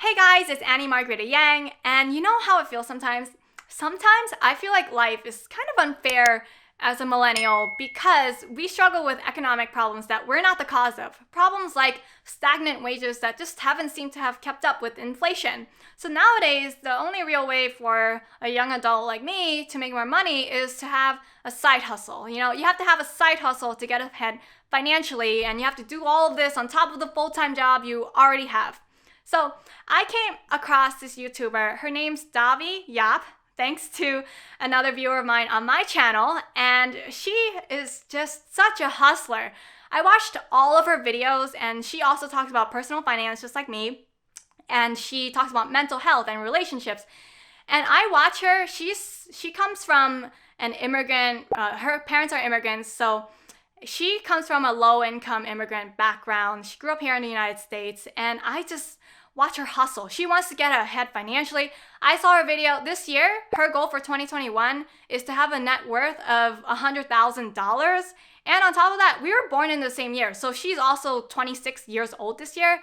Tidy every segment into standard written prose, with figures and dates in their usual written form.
Hey guys, it's Annie Margarita Yang, and you know how it feels sometimes? Sometimes I feel like life is kind of unfair as a millennial because we struggle with economic problems that we're not the cause of. Problems like stagnant wages that just haven't seemed to have kept up with inflation. So nowadays, the only real way for a young adult like me to make more money is to have a side hustle. You have to have a side hustle to get ahead financially, and you have to do all of this on top of the full time job you already have. So I came across this YouTuber. Her name's Davi Yap, thanks to another viewer of mine on my channel, and she is just such a hustler. I watched all of her videos, and she also talks about personal finance just like me, and she talks about mental health and relationships. And I watch her. She comes from an immigrant. Her parents are immigrants, so she comes from a low income immigrant background. She grew up here in the United States, and I just watch her hustle. She wants to get ahead financially. I saw her video this year. Her goal for 2021 is to have a net worth of $100,000. And on top of that, we were born in the same year. So she's also 26 years old this year.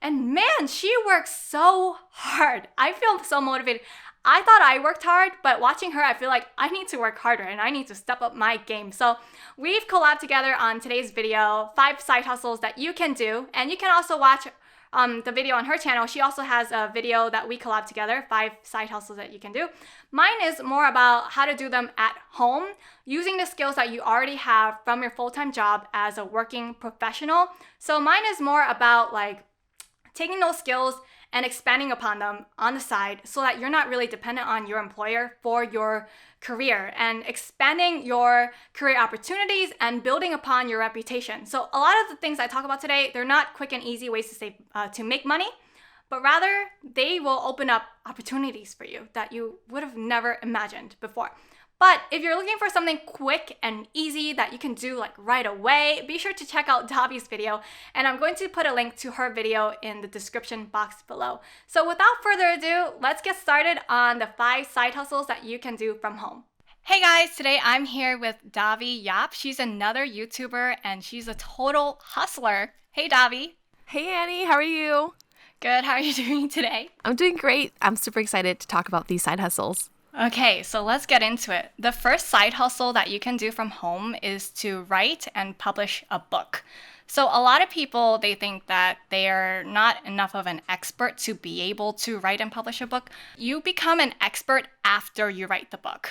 And man, she works so hard. I feel so motivated. I thought I worked hard, but watching her, I feel like I need to work harder and I need to step up my game. So we've collabed together on today's video, 5 side hustles that you can do. And you can also watch the video on her channel. She also has a video that we collab together, 5 side hustles that you can do. Mine is more about how to do them at home using the skills that you already have from your full-time job as a working professional. So mine is more about like taking those skills and expanding upon them on the side so that you're not really dependent on your employer for your career and expanding your career opportunities and building upon your reputation. So a lot of the things I talk about today, they're not quick and easy ways to save to make money, but rather they will open up opportunities for you that you would have never imagined before. But if you're looking for something quick and easy that you can do like right away, be sure to check out Davi's video, and I'm going to put a link to her video in the description box below. So without further ado, let's get started on the 5 side hustles that you can do from home. Hey guys, today I'm here with Davi Yap. She's another YouTuber and she's a total hustler. Hey Davi. Hey Annie, how are you? Good, how are you doing today? I'm doing great. I'm super excited to talk about these side hustles. Okay, so let's get into it. The first side hustle that you can do from home is to write and publish a book. So a lot of people, they think that they are not enough of an expert to be able to write and publish a book. You become an expert after you write the book.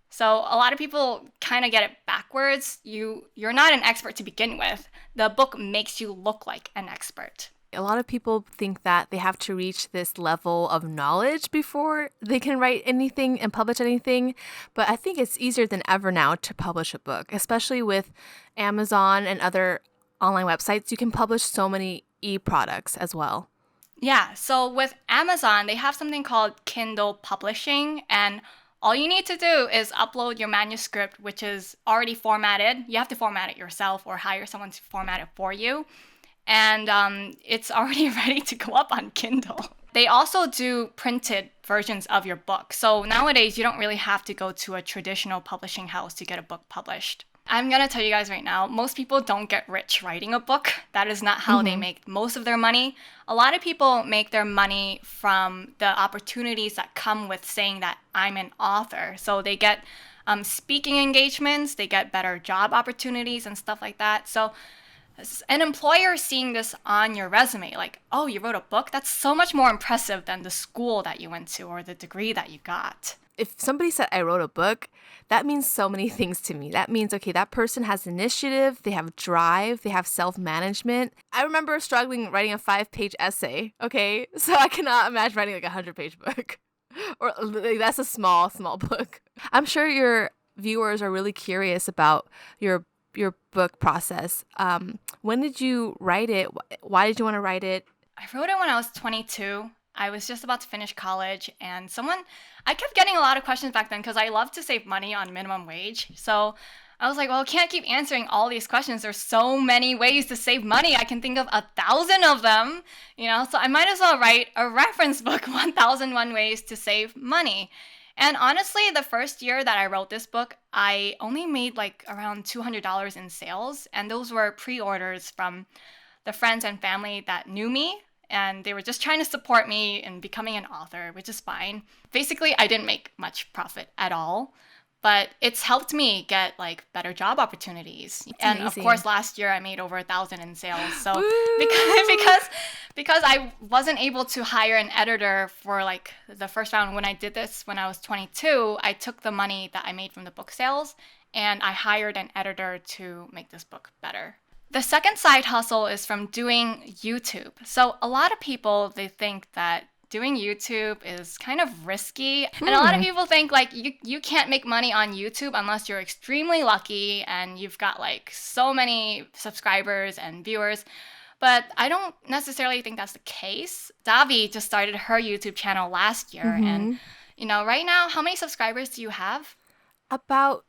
So a lot of people kind of get it backwards. You're not an expert to begin with. The book makes you look like an expert. A lot of people think that they have to reach this level of knowledge before they can write anything and publish anything. But I think it's easier than ever now to publish a book, especially with Amazon and other online websites. You can publish so many e-products as well. Yeah, so with Amazon, they have something called Kindle Publishing, and all you need to do is upload your manuscript, which is already formatted. You have to format it yourself or hire someone to format it for you. And it's already ready to go up on Kindle. They also do printed versions of your book. So nowadays, you don't really have to go to a traditional publishing house to get a book published. I'm going to tell you guys right now, most people don't get rich writing a book. That is not how they make most of their money. A lot of people make their money from the opportunities that come with saying that I'm an author. So they get speaking engagements, they get better job opportunities and stuff like that. So an employer seeing this on your resume, like, oh, you wrote a book? That's so much more impressive than the school that you went to or the degree that you got. If somebody said I wrote a book, that means so many things to me. That means, okay, that person has initiative, they have drive, they have self-management. I remember struggling writing a 5-page essay, okay? So I cannot imagine writing like a 100-page book. Or like, that's a small book. I'm sure your viewers are really curious about your book process. When did you write it? Why did you want to write it? I wrote it when I was 22. I was just about to finish college, and I kept getting a lot of questions back then because I love to save money on minimum wage. So I was like, well, I can't keep answering all these questions. There's so many ways to save money. I can think of 1,000 of them, so I might as well write a reference book, 1,001 Ways to Save Money. And honestly, the first year that I wrote this book, I only made like around $200 in sales. And those were pre-orders from the friends and family that knew me. and they were just trying to support me in becoming an author, which is fine. Basically, I didn't make much profit at all, but it's helped me get like better job opportunities. And amazing. of course, last year I made over 1,000 in sales. So Woo! because I wasn't able to hire an editor for like the first round when I did this when I was 22, I took the money that I made from the book sales and I hired an editor to make this book better. The second side hustle is from doing YouTube. So a lot of people, they think that doing YouTube is kind of risky. And a lot of people think like you can't make money on YouTube unless you're extremely lucky and you've got like so many subscribers and viewers. But I don't necessarily think that's the case. Davi just started her YouTube channel last year. And, right now, how many subscribers do you have? About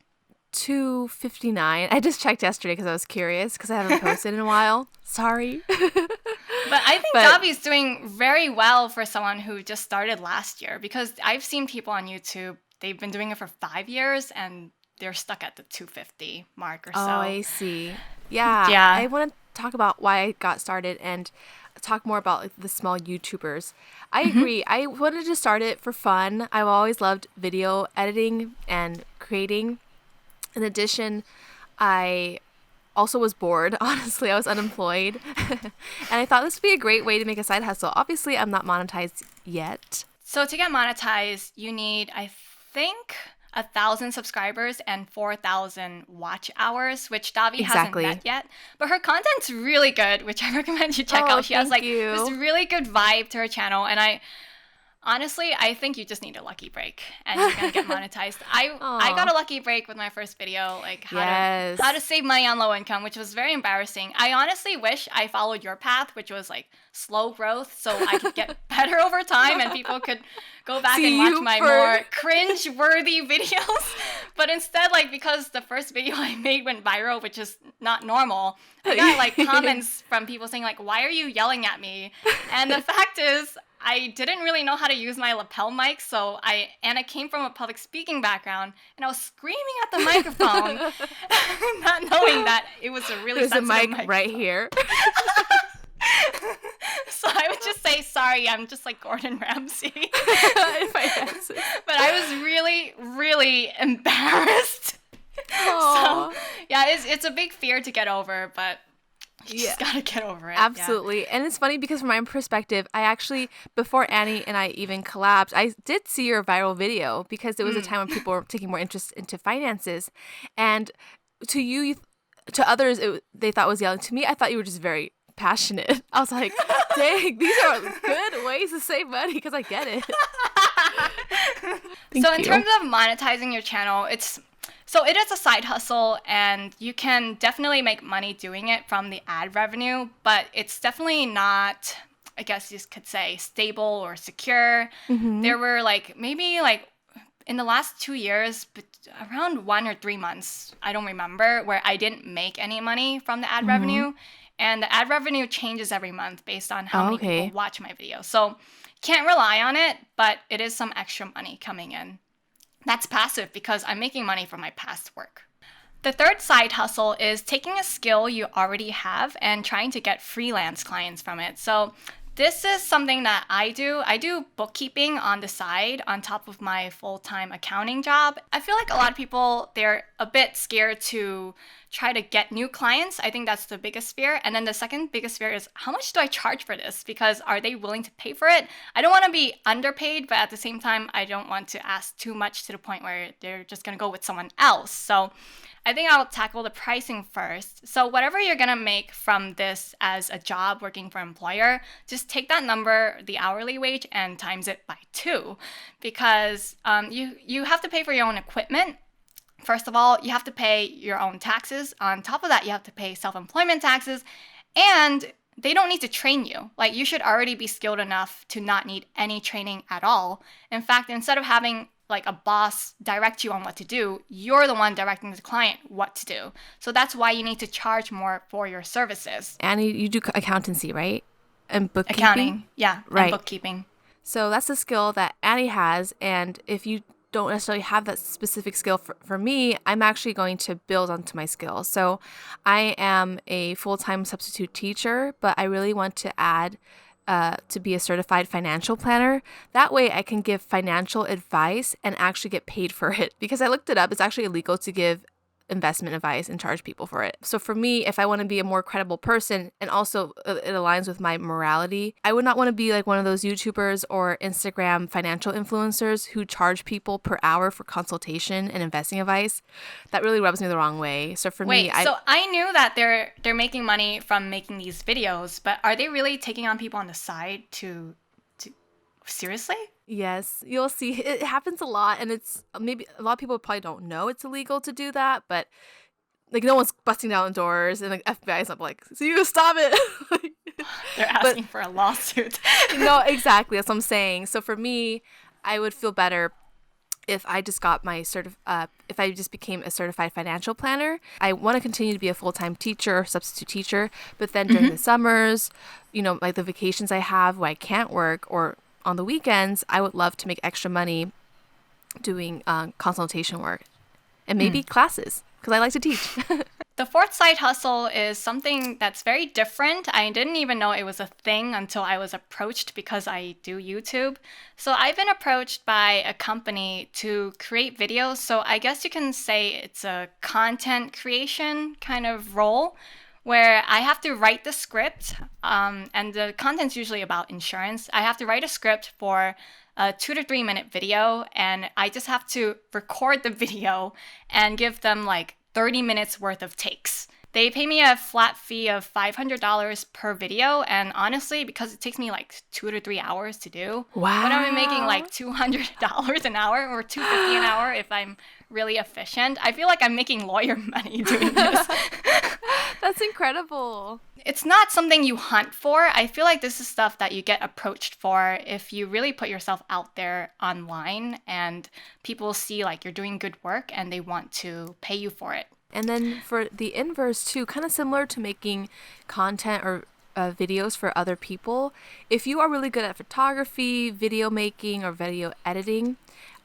259. I just checked yesterday because I was curious because I haven't posted in a while. Sorry. But I think Davi's doing very well for someone who just started last year, because I've seen people on YouTube, they've been doing it for 5 years and they're stuck at the 250 mark or so. Oh, I see. Yeah. I want to talk about why I got started and talk more about like, the small YouTubers. I agree. I wanted to start it for fun. I've always loved video editing and creating. In addition, I also was bored. Honestly, I was unemployed. And I thought this would be a great way to make a side hustle. Obviously, I'm not monetized yet. So to get monetized, you need, I think, 1,000 subscribers and 4,000 watch hours, which Davi hasn't met yet. But her content's really good, which I recommend you check out. She has like this really good vibe to her channel. And honestly, I think you just need a lucky break and you're going to get monetized. I got a lucky break with my first video, like how to save money on low income, which was very embarrassing. I honestly wish I followed your path, which was like slow growth, so I could get better over time and people could go back and watch my more cringe-worthy videos. But instead, like, because the first video I made went viral, which is not normal, I got like comments from people saying like, why are you yelling at me? And the fact is, I didn't really know how to use my lapel mic, so I came from a public speaking background, and I was screaming at the microphone, not knowing that it was a really sensitive mic microphone. Right here. So I would just say, sorry, I'm just like Gordon Ramsay. But I was really, really embarrassed. So yeah, it's a big fear to get over, but you just gotta get over it. Absolutely. And it's funny because from my perspective, I actually, before Annie and I even collabed, I did see your viral video because it was a time when people were taking more interest into finances. And to others, they thought was yelling. To me, I thought you were just very passionate. I was like, dang, these are good ways to save money because I get it. So in terms of monetizing your channel, it is a side hustle, and you can definitely make money doing it from the ad revenue, but it's definitely not, I guess you could say, stable or secure. There were maybe in the last 2 years, but around 1 or 3 months, I don't remember, where I didn't make any money from the ad revenue. And the ad revenue changes every month based on how many people watch my video. So can't rely on it, but it is some extra money coming in. That's passive because I'm making money from my past work. The third side hustle is taking a skill you already have and trying to get freelance clients from it. So this is something that I do. I do bookkeeping on the side on top of my full-time accounting job. I feel like a lot of people, they're a bit scared to try to get new clients. I think that's the biggest fear. And then the second biggest fear is, how much do I charge for this? Because are they willing to pay for it? I don't want to be underpaid, but at the same time, I don't want to ask too much to the point where they're just going to go with someone else. So I think I'll tackle the pricing first. So whatever you're going to make from this as a job working for an employer, just take that number, the hourly wage, and times it by 2. Because you have to pay for your own equipment. First of all, you have to pay your own taxes. On top of that, you have to pay self-employment taxes. And they don't need to train you. Like, you should already be skilled enough to not need any training at all. In fact, instead of having like a boss direct you on what to do, you're the one directing the client what to do. So that's why you need to charge more for your services. And you do accountancy, right? And bookkeeping? Accounting, yeah, right. And bookkeeping. So that's a skill that Annie has. And if you don't necessarily have that specific skill for me, I'm actually going to build onto my skills. So I am a full-time substitute teacher, but I really want to add to be a certified financial planner. That way I can give financial advice and actually get paid for it. Because I looked it up, it's actually illegal to give investment advice and charge people for it. So for me, if I want to be a more credible person and also it aligns with my morality, I would not want to be like one of those YouTubers or Instagram financial influencers who charge people per hour for consultation and investing advice. That really rubs me the wrong way. So for me, so I knew that they're making money from making these videos, but are they really taking on people on the side to seriously? yes, you'll see it happens a lot, and it's maybe a lot of people probably don't know it's illegal to do that, but like no one's busting down doors and like FBI's not like, so you stop it. They're asking for a lawsuit. No, exactly. That's what I'm saying. So for me, I would feel better if I just got my if I just became a certified financial planner. I want to continue to be a full-time teacher or substitute teacher, but then during the summers, like the vacations I have where I can't work or on the weekends, I would love to make extra money doing consultation work and maybe classes because I like to teach. The fourth side hustle is something that's very different. I didn't even know it was a thing until I was approached because I do YouTube. So I've been approached by a company to create videos. So I guess you can say it's a content creation kind of role where I have to write the script, and the content's usually about insurance. I have to write a script for a 2 to 3 minute video, and I just have to record the video and give them like 30 minutes worth of takes. They pay me a flat fee of $500 per video, and honestly, because it takes me like 2 to 3 hours to do, Wow. when I'm making like $200 an hour or $250 an hour if I'm really efficient, I feel like I'm making lawyer money doing this. That's incredible. It's not something you hunt for. I feel like this is stuff that you get approached for if you really put yourself out there online and people see like you're doing good work and they want to pay you for it. And then for the inverse too, kind of similar to making content or videos for other people, if you are really good at photography, video making, or video editing,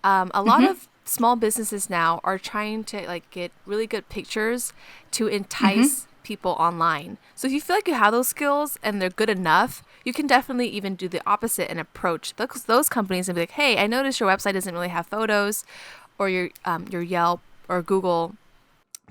a lot of small businesses now are trying to like get really good pictures to entice people online. So if you feel like you have those skills and they're good enough, you can definitely even do the opposite and approach those companies and be like, hey, I noticed your website doesn't really have photos, or your Yelp or Google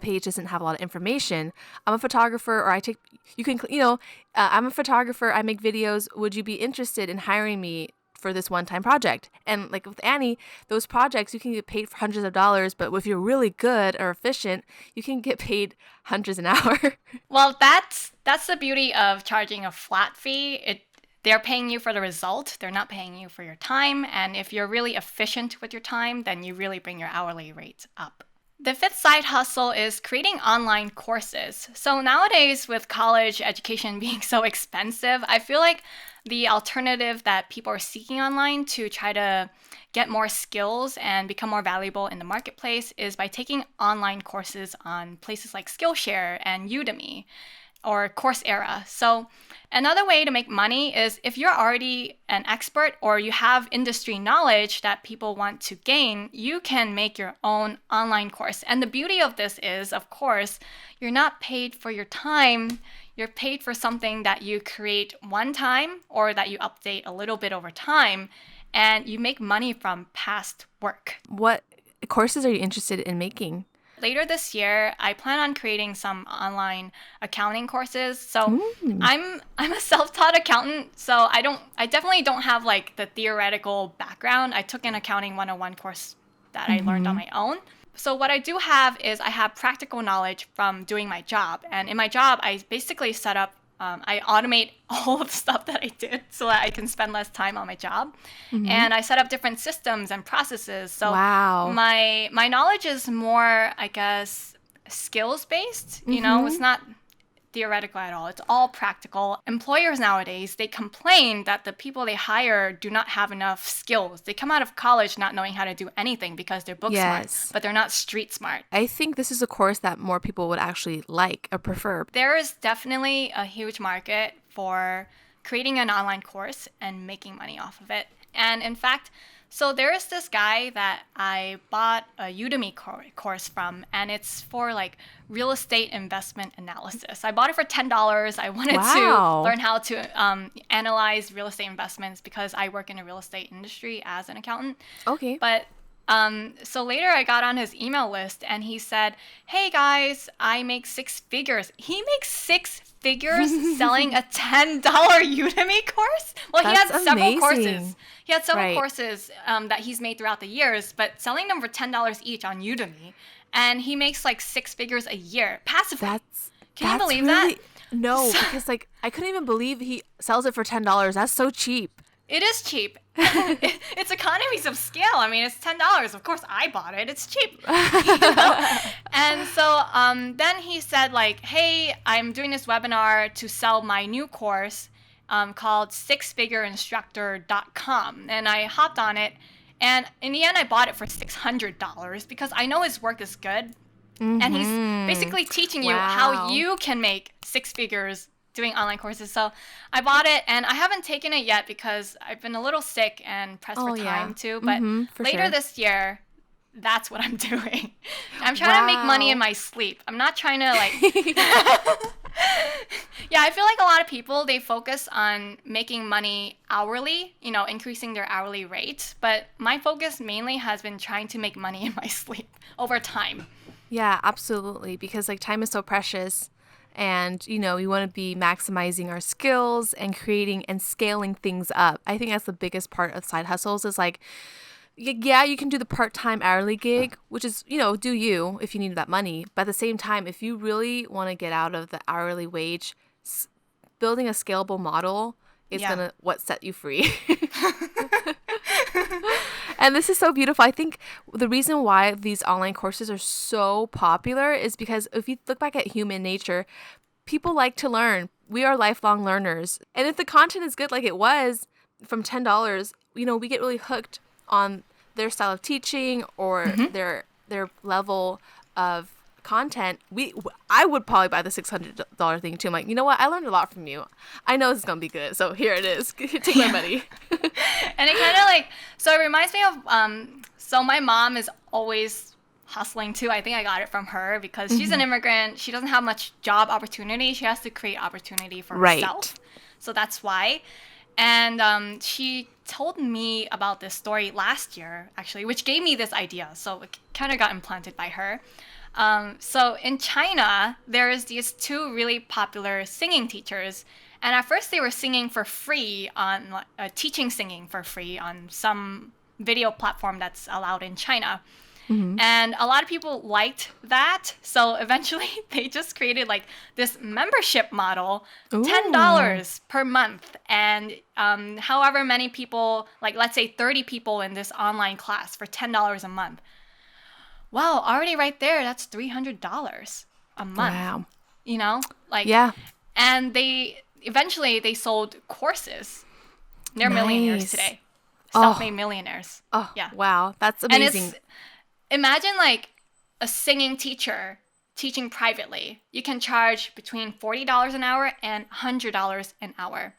page doesn't have a lot of information. I'm a photographer, or I'm a photographer, I make videos. Would you be interested in hiring me for this one-time project? And like with Annie, those projects you can get paid for hundreds of dollars, but if you're really good or efficient, you can get paid hundreds an hour. Well, that's the beauty of charging a flat fee. They're paying you for the result. They're not paying you for your time. And if you're really efficient with your time, then you really bring your hourly rate up. The fifth side hustle is creating online courses. So nowadays, with college education being so expensive, I feel like the alternative that people are seeking online to try to get more skills and become more valuable in the marketplace is by taking online courses on places like Skillshare and Udemy or Coursera. So another way to make money is if you're already an expert or you have industry knowledge that people want to gain, you can make your own online course. And the beauty of this is, of course, you're not paid for your time. You're paid for something that you create one time or that you update a little bit over time, and you make money from past work. What courses are you interested in making? Later this year, I plan on creating some online accounting courses. So I'm a self-taught accountant, so I definitely don't have like the theoretical background. I took an accounting 101 course that I learned on my own. So what I do have is I have practical knowledge from doing my job. And in my job, I basically set up, I automate all of the stuff that I did so that I can spend less time on my job. And I set up different systems and processes. So Wow. my knowledge is more, I guess, skills-based. You know, it's not theoretical at all. It's all practical. Employers nowadays, they complain that the people they hire do not have enough skills. They come out of college not knowing how to do anything because they're book smart, but they're not street smart. I think this is a course that more people would actually like or prefer. There is definitely a huge market for creating an online course and making money off of it. And in fact, so there is this guy that I bought a Udemy course from, and it's for like real estate investment analysis. I bought it for $10. I wanted to learn how to analyze real estate investments because I work in the real estate industry as an accountant. Okay. But so later I got on his email list and he said, "Hey guys, I make 6 figures." He makes 6 figures selling a $10 Udemy course? Well, That's he had several amazing. courses. He had several Right. courses that he's made throughout the years, but selling them for $10 each on Udemy. And he makes like 6 figures a year passively. Can you believe that? No, because like I couldn't even believe he sells it for $10. That's so cheap. It is cheap. It's economies of scale. I mean, it's $10. Of course, I bought it. It's cheap. You know? And so then he said, like, "Hey, I'm doing this webinar to sell my new course called sixfigureinstructor.com." And I hopped on it. And in the end, I bought it for $600 because I know his work is good. And he's basically teaching you how you can make 6 figures doing online courses. So I bought it and I haven't taken it yet because I've been a little sick and pressed for time too. But later this year, that's what I'm doing. I'm trying to make money in my sleep. I'm not trying to like... Yeah, I feel like a lot of people, they focus on making money hourly, you know, increasing their hourly rate. But my focus mainly has been trying to make money in my sleep over time. Yeah, absolutely. Because like time is so precious. And, you know, we want to be maximizing our skills and creating and scaling things up. I think that's the biggest part of side hustles is like, yeah, you can do the part-time hourly gig, which is, you know, do you if you need that money. But at the same time, if you really want to get out of the hourly wage, building a scalable model is gonna what set you free. And this is so beautiful. I think the reason why these online courses are so popular is because if you look back at human nature, people like to learn. We are lifelong learners. And if the content is good like it was from $10, you know, we get really hooked on their style of teaching or their level of content. I would probably buy the $600 thing too. I'm like, you know what? I learned a lot from you. I know this is gonna be good. So here it is. Take my money. And it kind of like, so it reminds me of, so my mom is always hustling too. I think I got it from her because she's an immigrant. She doesn't have much job opportunity. She has to create opportunity for herself. So that's why. And she told me about this story last year, actually, which gave me this idea. So it kind of got implanted by her. So in China, there's these 2 really popular singing teachers. And at first they were singing for free on, teaching singing for free on some video platform that's allowed in China. And a lot of people liked that. So eventually they just created like this membership model, $10 per month. And however many people, like let's say 30 people in this online class for $10 a month. Wow, already right there, that's $300 a month. Wow. You know? Like, and they sold courses. They're millionaires today. Self-made millionaires. Oh, yeah. Wow. That's amazing. And imagine like a singing teacher teaching privately. You can charge between $40 an hour and $100 an hour.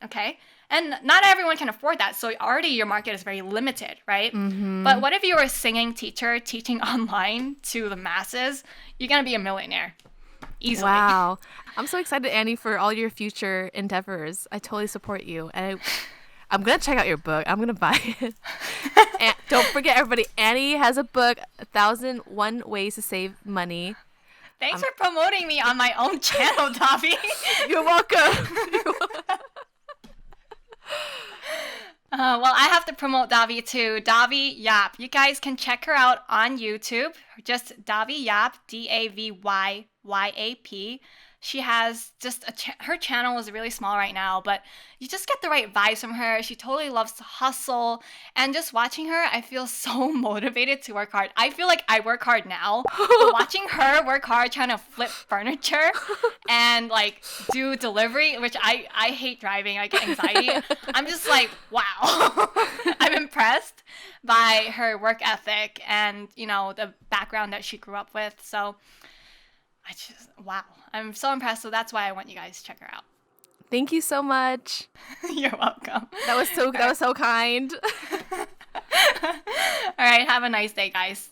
Okay? And not everyone can afford that. So already your market is very limited, right? But what if you were a singing teacher teaching online to the masses? You're going to be a millionaire. Easily. Wow. I'm so excited, Annie, for all your future endeavors. I totally support you. And I'm going to check out your book. I'm going to buy it. And don't forget, everybody, Annie has a book, 1,001 Ways to Save Money. Thanks for promoting me on my own channel, Davi. You're welcome. Well, I have to promote Davi too. Davi Yap. You guys can check her out on YouTube. Just Davi Yap, DavyYap. She has just her channel is really small right now, but you just get the right vibes from her. She totally loves to hustle. And just watching her, I feel so motivated to work hard. I feel like I work hard now. But watching her work hard trying to flip furniture and like do delivery, which I hate driving. I get anxiety. I'm just like, wow. I'm impressed by her work ethic and, you know, the background that she grew up with. So wow. I'm so impressed. So that's why I want you guys to check her out. Thank you so much. You're welcome. That was so kind. All right, have a nice day, guys.